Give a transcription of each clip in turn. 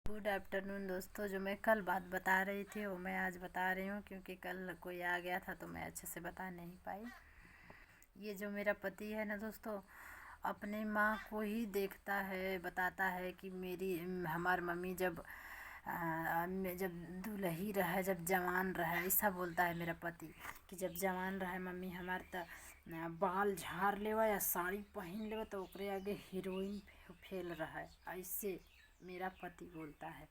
Good afternoon दोस्तों। जो मैं कल बात बता रही थी वो मैं आज बता रही हूँ, क्योंकि कल कोई आ गया था तो मैं अच्छे से बता नहीं पाई। ये जो मेरा पति है ना दोस्तों, अपने माँ को ही देखता है, बताता है कि मेरी हमार मम्मी जब दुल्ही रहे, जब जवान रहे, ऐसा बोलता है मेरा पति कि जब जवान रहे मम्मी हमार त बाल झाड़ लेवा या साड़ी पहन लेवा तो ओकरे आगे हीरोइन फेल रहा है, ऐसे मेरा पति बोलता है।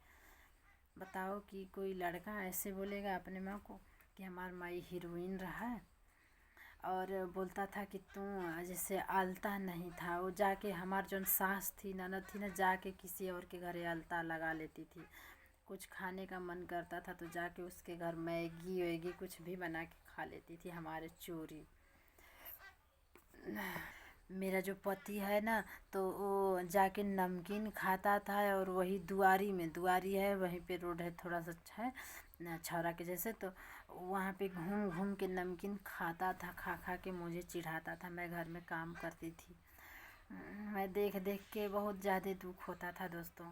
बताओ कि कोई लड़का ऐसे बोलेगा अपने माँ को कि हमार माई हीरोइन रहा है। और बोलता था कि तू जैसे आलता नहीं था, वो जाके हमार जो सास थी ननद थी ना, जाके किसी और के घर आलता लगा लेती थी। कुछ खाने का मन करता था तो जाके उसके घर मैगी वैगी कुछ भी बना के खा लेती थी हमारे चोरी। मेरा जो पति है ना, तो वो जाके नमकीन खाता था, और वही दुआरी है, वहीं पे रोड है, थोड़ा सा अच्छा है छौरा के जैसे, तो वहाँ पे घूम घूम के नमकीन खाता था। खा खा के मुझे चिढ़ाता था। मैं घर में काम करती थी, मैं देख देख के बहुत ज़्यादा दुख होता था दोस्तों।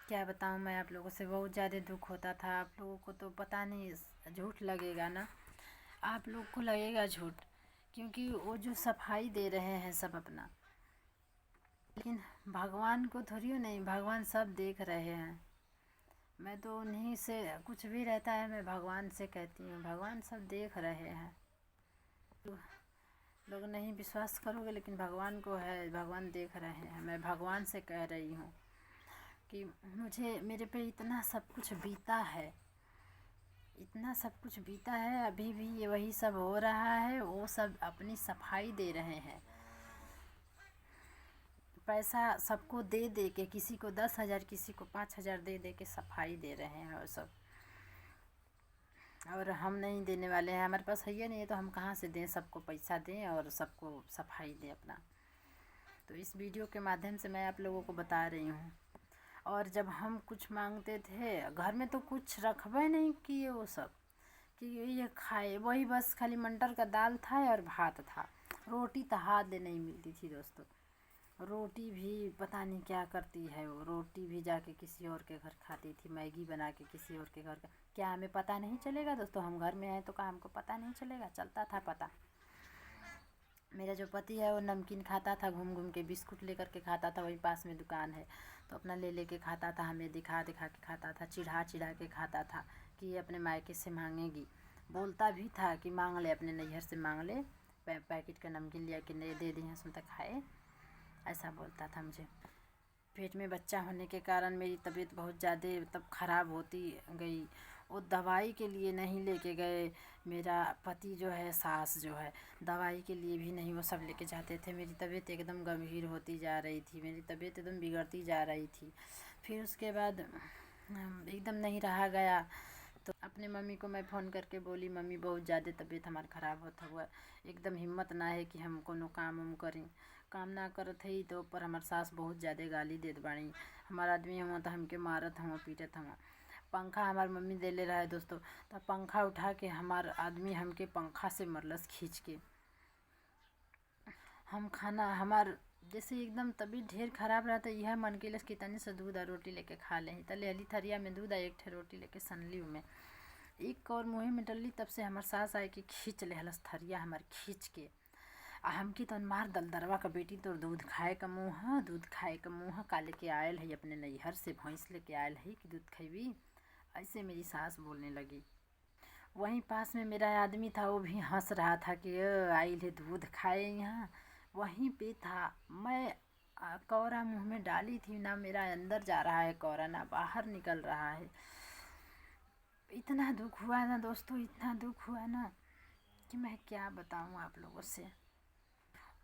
क्या बताऊँ मैं आप लोगों से, बहुत ज़्यादा दुख होता था। आप लोगों को तो पता नहीं, झूठ लगेगा ना, आप लोग को लगेगा झूठ, क्योंकि वो जो सफाई दे रहे हैं सब अपना, लेकिन भगवान को थोड़ी नहीं, भगवान सब देख रहे हैं। मैं तो उन्हीं से, कुछ भी रहता है मैं भगवान से कहती हूँ, भगवान सब देख रहे हैं। तो लोग नहीं विश्वास करोगे, लेकिन भगवान को है, भगवान देख रहे हैं। मैं भगवान से कह रही हूँ कि मेरे पे इतना सब कुछ बीता है, इतना सब कुछ बीता है, अभी भी ये वही सब हो रहा है। वो सब अपनी सफाई दे रहे हैं, पैसा सबको दे दे के, किसी को 10,000 किसी को 5,000 दे दे के सफाई दे रहे हैं वो सब। और हम नहीं देने वाले हैं, हमारे पास है नहीं है तो हम कहाँ से दें, सबको पैसा दें और सबको सफाई दें अपना। तो इस वीडियो के माध्यम से मैं आप लोगों को बता रही हूँ। और जब हम कुछ मांगते थे घर में तो कुछ रखबे नहीं किए वो सब, कि ये खाए, वही बस खाली मटर का दाल था और भात था। रोटी तो हाथ दे नहीं मिलती थी दोस्तों। रोटी भी पता नहीं क्या करती है वो, रोटी भी जाके किसी और के घर खाती थी, मैगी बना के किसी और के घर का। क्या हमें पता नहीं चलेगा दोस्तों? हम घर में हैं तो क्या हमको पता नहीं चलेगा? चलता था पता। मेरा जो पति है वो नमकीन खाता था, घूम घूम के बिस्कुट लेकर के खाता था, वही पास में दुकान है तो अपना ले ले के खाता था, हमें दिखा दिखा के खाता था, चिढ़ा चिढ़ा के खाता था कि ये अपने मायके से मांगेगी। बोलता भी था कि मांग ले, अपने नैहर से मांग ले, पैकेट का नमकीन लिया के दे दी सुन तक खाए, ऐसा बोलता था मुझे। पेट में बच्चा होने के कारण मेरी तबीयत बहुत ज़्यादा तब ख़राब होती गई। वो दवाई के लिए नहीं लेके गए, मेरा पति जो है, सास जो है, दवाई के लिए भी नहीं वो सब लेके जाते थे। मेरी तबीयत एकदम गंभीर होती जा रही थी, मेरी तबीयत एकदम बिगड़ती जा रही थी। फिर उसके बाद एकदम नहीं रहा गया तो अपने मम्मी को मैं फ़ोन करके बोली, मम्मी बहुत ज़्यादा तबीयत हमार ख़राब होता हुआ, एकदम हिम्मत ना है कि हम कोनो काम उम करी। काम ना करत है तो ऊपर हमार सास बहुत ज़्यादा गाली देत बाड़ी। हमार आदमी हुआ तो हमके मारत हुआ, पीटत हुआ। पंखा हमार मम्मी देले रहे दोस्तों, तो पंखा उठा के हमार आदमी हमके पंखा से मरलस खींच के। हम खाना हमार जैसे एकदम तबीयत ढेर खराब रहा तो यह मन केलस कि तनी से दूध और रोटी लेके खा लें, तो लेली थरिया में दूध एक ठे रोटी लेके सनली में एक और मुँह में डलली। तब से हमार सास आए कि खींच लेहलस थरिया हमार खींच के, आ हमके तो मार दलदरवा का बेटी, तो दूध खाए का मुँह, दूध खाए का मुँह का लेके आयल है अपने नैहर से, भैंस लेके आयल है कि दूध खैबी, ऐसे मेरी सास बोलने लगी। वहीं पास में मेरा आदमी था, वो भी हंस रहा था कि आइल है दूध खाए यहाँ। वहीं पे था मैं, कौरा मुँह में डाली थी ना, मेरा अंदर जा रहा है कौरा, ना बाहर निकल रहा है। इतना दुख हुआ ना दोस्तों, इतना दुख हुआ ना कि मैं क्या बताऊँ आप लोगों से।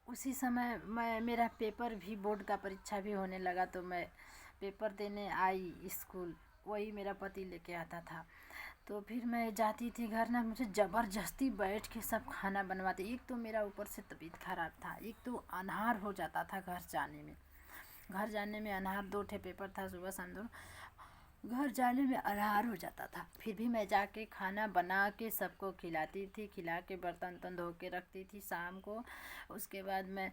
उसी समय मेरा पेपर भी, बोर्ड का परीक्षा भी होने लगा, तो मैं पेपर देने आई स्कूल, वही मेरा पति लेके आता था। तो फिर मैं जाती थी घर ना, मुझे ज़बरदस्ती बैठ के सब खाना बनवाते। एक तो मेरा ऊपर से तबीयत खराब था, एक तो अनहार हो जाता था घर जाने में, घर जाने में अनहार, 2 ठे पेपर था सुबह शाम दोनों। घर जाने में अनहार हो जाता था। फिर भी मैं जाके खाना बना के सबको खिलाती थी, खिला के बर्तन वर्तन धो के रखती थी शाम को। उसके बाद मैं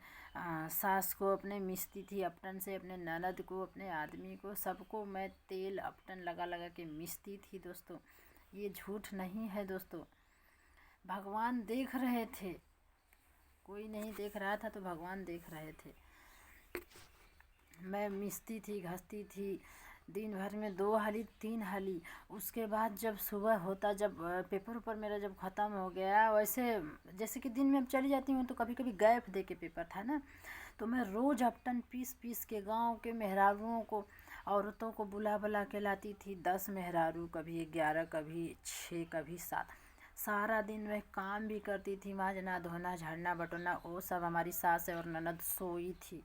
सास को अपने मिसती थी, अपटन से अपने ननद को, अपने आदमी को, सबको मैं तेल अपटन लगा लगा के मिसती थी दोस्तों। ये झूठ नहीं है दोस्तों, भगवान देख रहे थे। कोई नहीं देख रहा था तो भगवान देख रहे थे। मैं मिसती थी, घसती थी, दिन भर में 2 हाली 3 हाली। उसके बाद जब सुबह होता, जब पेपर ऊपर मेरा जब ख़त्म हो गया, वैसे जैसे कि दिन में अब चली जाती हूँ तो कभी कभी गैप दे के पेपर था ना, तो मैं रोज़ अपटन पीस पीस के गांव के मेहरारुओं को, औरतों को बुला बुला के लाती थी। 10 मेहरारू, कभी 11, कभी 6, कभी 7। सारा दिन मैं काम भी करती थी, माजना धोना झाड़ना बटोरना, वो सब हमारी सास और ननद सोई थी।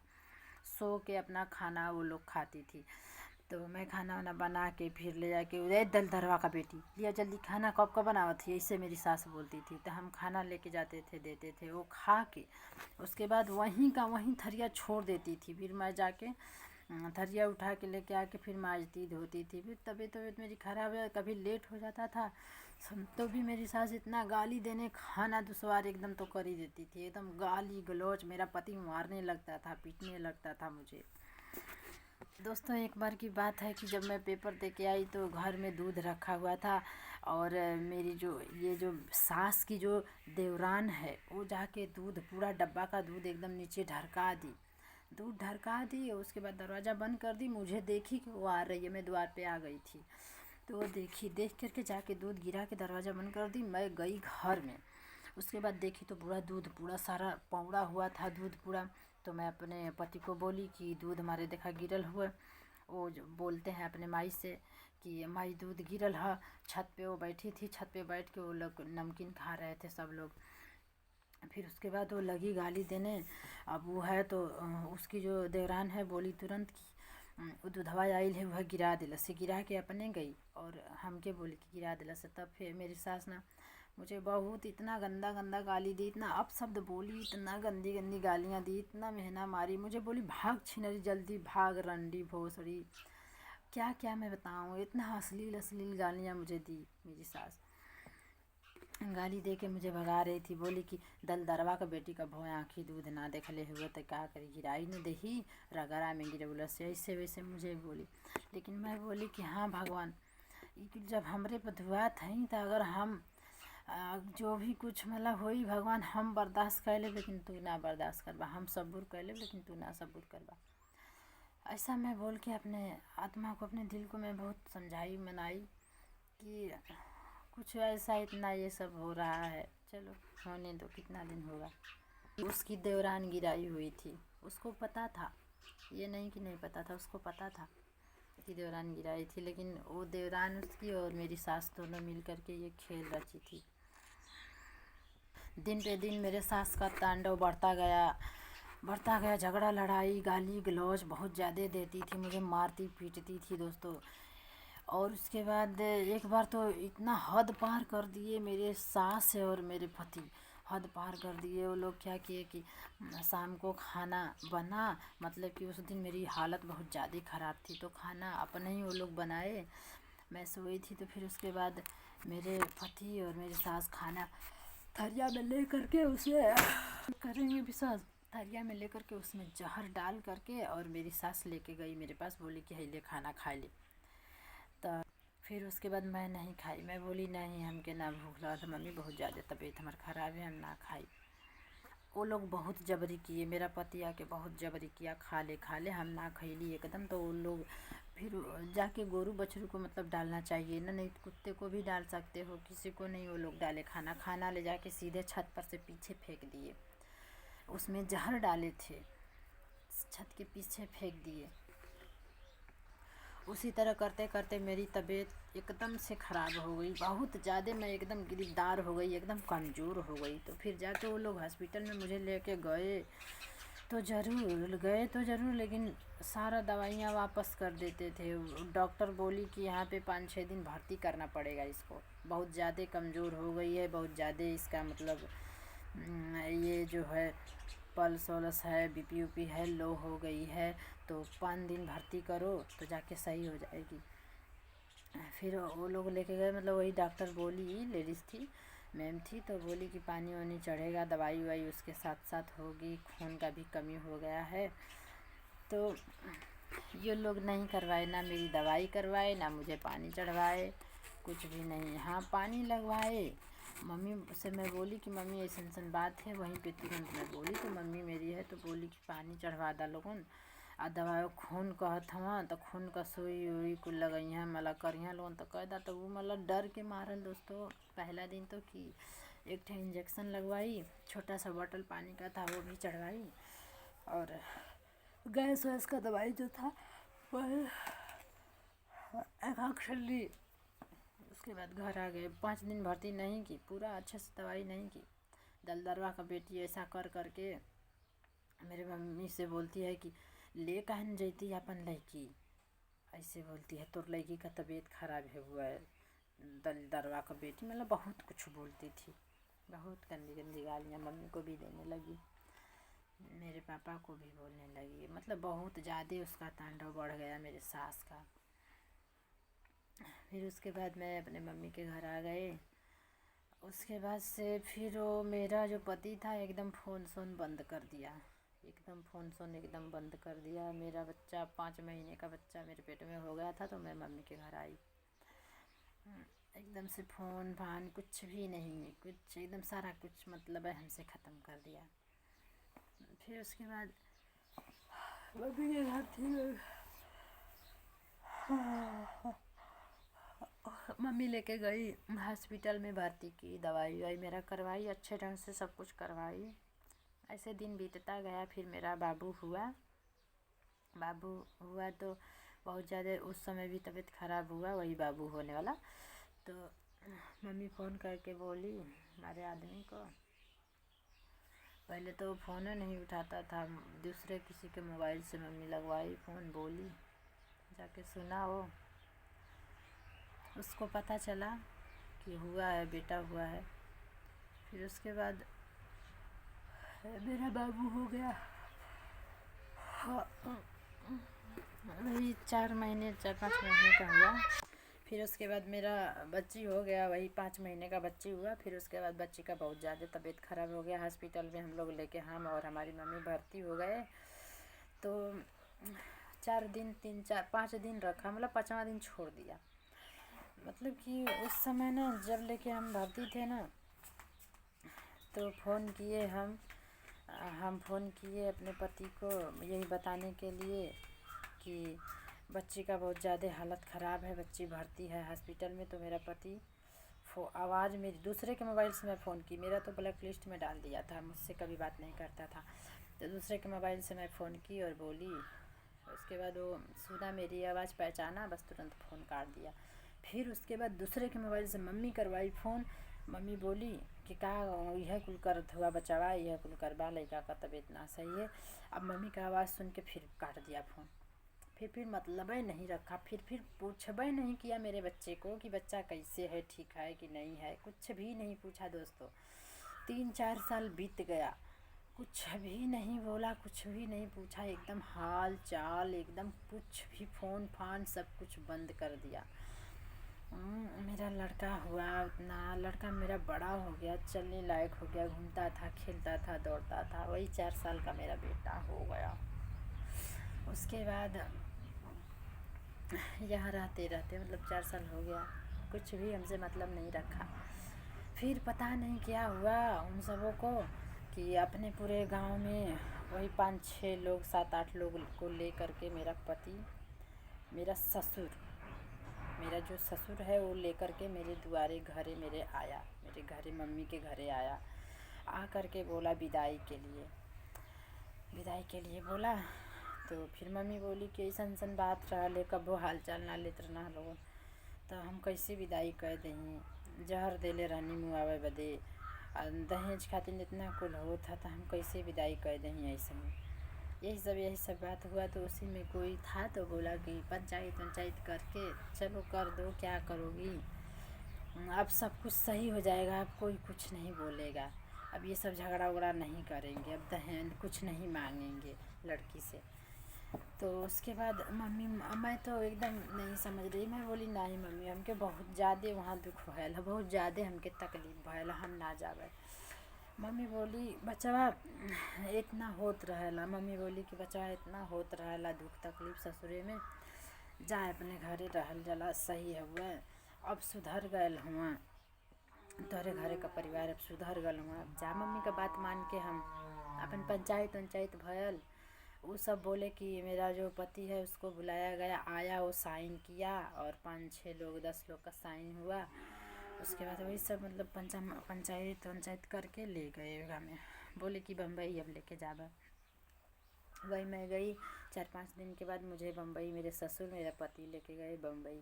सो के अपना खाना वो लोग खाती थी। तो मैं खाना वाना बना के फिर ले जाके, उदय दल दरवा का बेटी लिया जल्दी खाना, कब का बनावा थी, ऐसे मेरी सास बोलती थी। तो हम खाना लेके जाते थे, देते थे, वो खा के उसके बाद वहीं का वहीं थरिया छोड़ देती थी। फिर मैं जाके थरिया उठा के लेके आके फिर मांजती धोती थी। फिर तबीयत मेरी ख़राब है, कभी लेट हो जाता था तो भी मेरी सास इतना गाली देने, खाना दुश्वार एकदम तो कर ही देती थी, एकदम गाली गलौज। मेरा पति मारने लगता था, पीटने लगता था मुझे। दोस्तों एक बार की बात है कि जब मैं पेपर दे के आई तो घर में दूध रखा हुआ था, और मेरी जो सास की जो देवरान है वो जाके दूध, पूरा डब्बा का दूध एकदम नीचे ढरका दी। दूध ढरका दी, उसके बाद दरवाज़ा बंद कर दी। मुझे देखी कि वो आ रही है, मैं द्वार पे आ गई थी, तो वो देखी, देख करके जाके दूध गिरा के दरवाज़ा बंद कर दी। मैं गई घर में, उसके बाद देखी तो पूरा दूध, पूरा सारा पौड़ा हुआ था दूध पूरा। तो मैं अपने पति को बोली कि दूध हमारे देखा गिरल हुआ। वो जो बोलते हैं अपने माई से कि माई दूध गिरल है। छत पे वो बैठी थी, छत पे बैठ के वो लोग नमकीन खा रहे थे सब लोग। फिर उसके बाद वो लगी गाली देने। अब वो है तो उसकी जो देवरान है बोली तुरंत कि वो दूधवा आइल है वह गिरा दिलस से, गिरा के अपने गई और हमके बोली कि गिरा दिलस से। तब फिर मेरी सास ना मुझे बहुत इतना गंदा गंदा गाली दी, इतना अपशब्द बोली, इतना गंदी गंदी गालियाँ दी, इतना मेहना मारी। मुझे बोली भाग छिनरी, जल्दी भाग रंडी भोसड़ी, क्या क्या मैं बताऊँ। इतना अश्लील अश्लील गालियाँ मुझे दी मेरी सास। गाली दे के मुझे भगा रही थी। बोली कि दल दरवा का बेटी का भोय आँखी दूध ना देखले हुए तो क्या करी, गिराई न दही रगड़ा में गिरौला से, ऐसे वैसे मुझे बोली। लेकिन मैं बोली कि हाँ भगवान, जब हमरे पर धुआत हैं तो अगर हम जो भी कुछ मतलब होई भगवान, हम बर्दाश्त कर ले लेकिन तू ना बर्दाश्त करबा, हम सबूर कर ले लेकिन तू ना सबूर करबा। ऐसा मैं बोल के अपने आत्मा को, अपने दिल को मैं बहुत समझाई मनाई कि कुछ ऐसा इतना ये सब हो रहा है, चलो होने दो, कितना दिन होगा। उसकी देवरान गिराई हुई थी, उसको पता था, ये नहीं कि नहीं पता था, उसको पता था कि देवरान गिराई थी। लेकिन वो देवरान उसकी और मेरी सास दोनों मिल करके ये खेल रची थी। दिन पे दिन मेरे सास का तांडव बढ़ता गया, झगड़ा लड़ाई गाली गलौज बहुत ज़्यादा देती थी, मुझे मारती पीटती थी दोस्तों। और उसके बाद एक बार तो इतना हद पार कर दिए मेरे सास और मेरे पति, हद पार कर दिए। वो लोग क्या किए कि शाम को खाना बना, मतलब कि उस दिन मेरी हालत बहुत ज़्यादा ख़राब थी, तो खाना अपने ही वो लोग बनाए, मैं सोई थी। तो फिर उसके बाद मेरे पति और मेरी सास खाना थरिया में ले करके उसे करेंगे विश्वास, थरिया में ले करके उसमें जहर डाल करके और मेरी सास लेके गई मेरे पास, बोली कि ले खाना खा ले। तो फिर उसके बाद मैं नहीं खाई, मैं बोली नहीं हमके ना भूख लगा था मम्मी, बहुत ज़्यादा तबीयत हमारी ख़राब है, हम ना खाई। वो लोग बहुत जबरी किए, मेरा पति आके बहुत जबरी किया, खा ले, हम ना खैली एकदम। तो वो लोग फिर जाके गोरू बछरू को मतलब डालना चाहिए ना, नहीं कुत्ते को भी डाल सकते हो, किसी को नहीं। वो लोग डाले खाना ले जाके सीधे छत पर से पीछे फेंक दिए, उसमें जहर डाले थे, छत के पीछे फेंक दिए। उसी तरह करते करते मेरी तबीयत एकदम से ख़राब हो गई, बहुत ज़्यादा, मैं एकदम गिरफ्तार हो गई, एकदम कमज़ोर हो गई। तो फिर जाके वो लोग हॉस्पिटल में मुझे लेके गए तो ज़रूर, लेकिन सारा दवाइयाँ वापस कर देते थे। डॉक्टर बोली कि यहाँ पे 5-6 दिन भर्ती करना पड़ेगा इसको, बहुत ज़्यादा कमज़ोर हो गई है, बहुत ज़्यादा इसका मतलब ये जो है पल्स वल्स है, बीपी ऊपी है, लो हो गई है, तो 5 दिन भर्ती करो तो जाके सही हो जाएगी। फिर वो लोग लेके गए, मतलब वही डॉक्टर बोली, लेडीज़ थी, मैम थी, तो बोली कि पानी वानी चढ़ेगा, दवाई वाई उसके साथ साथ होगी, खून का भी कमी हो गया है। तो ये लोग नहीं करवाए, ना मेरी दवाई करवाए, ना मुझे पानी चढ़वाए, कुछ भी नहीं। हाँ, पानी लगवाए। मम्मी से मैं बोली कि मम्मी ऐसी बात है, वहीं पे तुरंत मैं बोली, तो मम्मी मेरी है तो बोली कि पानी चढ़वा दा लोगन, आ दवा खून कहत हवा तो खून का सुई उई कुल लगई हैं, मतलब करिया लोगन तो कह दा। तो वो मतलब डर के मारल दोस्तों, पहला दिन तो कि एक ठे इंजेक्शन लगवाई, छोटा सा बॉटल पानी का था वो भी चढ़वाई, और गैस वैस का दवाई जो था वह एक्चुअली। उसके बाद घर आ गए, 5 दिन भर्ती नहीं की, पूरा अच्छे से दवाई नहीं की। दलदरवा का बेटी ऐसा कर करके मेरे मम्मी से बोलती है कि ले कहन जैती अपन लड़की, ऐसे बोलती है, तोर लड़की का तबीयत खराब है हुआ है, दलदरवा का बेटी, मतलब बहुत कुछ बोलती थी, बहुत गंदी गंदी गालियाँ मम्मी को भी देने लगी, मेरे पापा को भी बोलने लगी, मतलब बहुत ज़्यादा उसका तांडव बढ़ गया मेरे सास का। फिर उसके बाद मैं अपने मम्मी के घर आ गए। उसके बाद से फिर वो मेरा जो पति था एकदम फ़ोन सोन बंद कर दिया, एकदम फ़ोन सोन एकदम बंद कर दिया। मेरा बच्चा 5 महीने का बच्चा मेरे पेट में हो गया था, तो मैं मम्मी के घर आई, एकदम से फ़ोन फान कुछ भी नहीं, कुछ एकदम सारा कुछ मतलब है हमसे ख़त्म कर दिया। फिर उसके बाद मम्मी के घर थी, मम्मी लेके गई हॉस्पिटल में, भर्ती की, दवाई वाई मेरा करवाई, अच्छे ढंग से सब कुछ करवाई। ऐसे दिन बीतता गया। फिर मेरा बाबू हुआ, तो बहुत ज़्यादा उस समय भी तबीयत ख़राब हुआ, वही बाबू होने वाला। तो मम्मी फ़ोन करके बोली हमारे आदमी को, पहले तो फ़ोन नहीं उठाता था, दूसरे किसी के मोबाइल से मम्मी लगवाई फ़ोन, बोली, जाके सुना वो, उसको पता चला कि हुआ है, बेटा हुआ है। फिर उसके बाद मेरा बाबू हो गया, वही 4-5 महीने का हुआ। फिर उसके बाद मेरा बच्ची हो गया, वही 5 महीने का बच्ची हुआ। फिर उसके बाद बच्ची का बहुत ज़्यादा तबीयत ख़राब हो गया, हॉस्पिटल में हम लोग लेके, हम और हमारी मम्मी भर्ती हो गए। तो 4 दिन 3-4-5 दिन रखा, मतलब 5वां दिन छोड़ दिया। मतलब कि उस समय ना जब लेके हम भर्ती थे ना, तो फ़ोन किए हम फ़ोन किए अपने पति को यही बताने के लिए कि बच्ची का बहुत ज़्यादा हालत ख़राब है, बच्ची भर्ती है हॉस्पिटल में। तो मेरा पति आवाज़ मेरी दूसरे के मोबाइल से मैं फ़ोन की, मेरा तो ब्लैक लिस्ट में डाल दिया था, मुझसे कभी बात नहीं करता था, तो दूसरे के मोबाइल से मैं फ़ोन की और बोली। उसके बाद वो सुना मेरी आवाज़, पहचाना, बस तुरंत फ़ोन काट दिया। फिर उसके बाद दूसरे के मोबाइल से मम्मी करवाई फ़ोन, मम्मी बोली कि का यह कुल करत हुआ बचावा, यह कुल करवा, लड़का का तबीयत ना सही है। अब मम्मी का आवाज़ सुन के फिर काट दिया फ़ोन। फिर मतलब ही नहीं रखा, फिर पूछबे नहीं किया मेरे बच्चे को कि बच्चा कैसे है, ठीक है कि नहीं है, कुछ भी नहीं पूछा दोस्तों। 3-4 साल बीत गया, कुछ भी नहीं बोला, कुछ भी नहीं पूछा, एकदम हाल चाल, एकदम कुछ भी, फ़ोन फान सब कुछ बंद कर दिया। मेरा लड़का हुआ, उतना लड़का मेरा बड़ा हो गया, चलने लायक हो गया, घूमता था, खेलता था, दौड़ता था, वही 4 साल का मेरा बेटा हो गया। उसके बाद यहाँ रहते रहते मतलब 4 साल हो गया, कुछ भी हमसे मतलब नहीं रखा। फिर पता नहीं क्या हुआ उन सबों को कि अपने पूरे गांव में वही 5-6 लोग, 7-8 लोग को ले करके मेरा पति, मेरा ससुर, मेरा जो ससुर है वो लेकर के मेरे दुआरे घरे मेरे आया, मेरे घरे मम्मी के घरे आया, आ करके बोला विदाई के लिए बोला। तो फिर मम्मी बोली कि ऐसा बात रहा, कबो हाल चाल ना लेत रहना लोग, तो हम कैसे विदाई कह दही, जहर देले रहनी मुआवे बदे, दहेज खातिर इतना कुल होता, तो हम कैसे विदाई कह दही ऐसे में। यही सब बात हुआ। तो उसी में कोई था तो बोला कि पंचायत करके चलो कर दो, क्या करोगी, अब सब कुछ सही हो जाएगा, अब कोई कुछ नहीं बोलेगा, अब ये सब झगड़ा उगड़ा नहीं करेंगे, अब दहेज कुछ नहीं मांगेंगे लड़की से। तो उसके बाद मम्मी, मैं तो एकदम नहीं समझ रही, मैं बोली नहीं मम्मी हमके बहुत ज़्यादा वहाँ दुख भयल है, बहुत ज़्यादा हमके तकलीफ भयल, हम ना जावे। मम्मी बोली बचवा इतना होत रहेला, मम्मी बोली कि बचवा इतना होत रहेला दुख तकलीफ ससुरे में, जाए अपने घरे रहल जला, सही हुआ अब सुधर गयल हुआ, तोहरे घरे का परिवार अब सुधर गल हुआ, अब जा मम्मी का बात मान के हम अपन पंचायत वंचायत भयल। वो सब बोले कि मेरा जो पति है उसको बुलाया गया, आया वो साइन किया और 5-6 लोग 10 लोग का साइन हुआ। उसके बाद वही सब मतलब पंचायत वंचायत करके ले गए हमें, बोले कि बम्बई अब लेके जावा। वही मैं गई, 4-5 दिन के बाद मुझे बम्बई मेरे ससुर मेरा पति लेके गए बम्बई।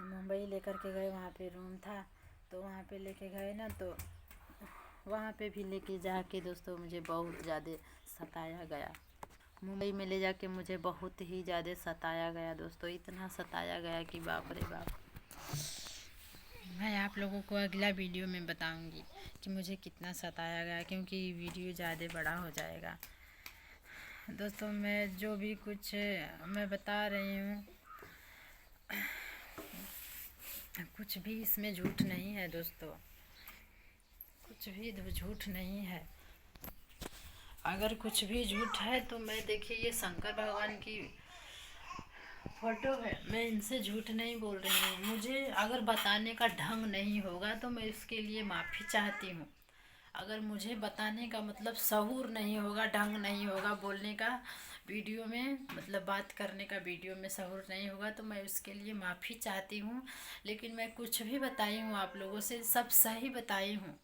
मुंबई लेकर के गए, वहाँ पे रूम था तो वहाँ पे लेके गए ना, तो वहाँ पे भी लेके जाके दोस्तों मुझे बहुत ज़्यादा सताया गया। मुंबई में ले जाके मुझे बहुत ही ज़्यादा सताया गया दोस्तों, इतना सताया गया कि बाप रे बाप। मैं आप लोगों को अगला वीडियो में बताऊंगी कि मुझे कितना सताया गया, क्योंकि वीडियो ज़्यादा बड़ा हो जाएगा। दोस्तों मैं जो भी कुछ मैं बता रही हूँ, कुछ भी इसमें झूठ नहीं है दोस्तों, कुछ भी झूठ नहीं है। अगर कुछ भी झूठ है तो मैं देखिए ये शंकर भगवान की फोटो है, मैं इनसे झूठ नहीं बोल रही हूँ। मुझे अगर बताने का ढंग नहीं होगा तो मैं इसके लिए माफ़ी चाहती हूँ। अगर मुझे बताने का मतलब सहूर नहीं होगा, ढंग नहीं होगा बोलने का वीडियो में, मतलब बात करने का वीडियो में सहूर नहीं होगा तो मैं उसके लिए माफ़ी चाहती हूँ। लेकिन मैं कुछ भी बताई हूँ आप लोगों से, सब सही बताई हूँ,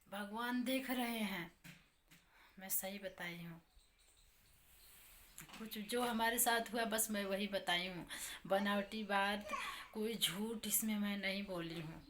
भगवान देख रहे हैं, मैं सही बताई हूँ। कुछ जो हमारे साथ हुआ बस मैं वही बताई हूँ, बनावटी बात कोई झूठ इसमें मैं नहीं बोली हूँ।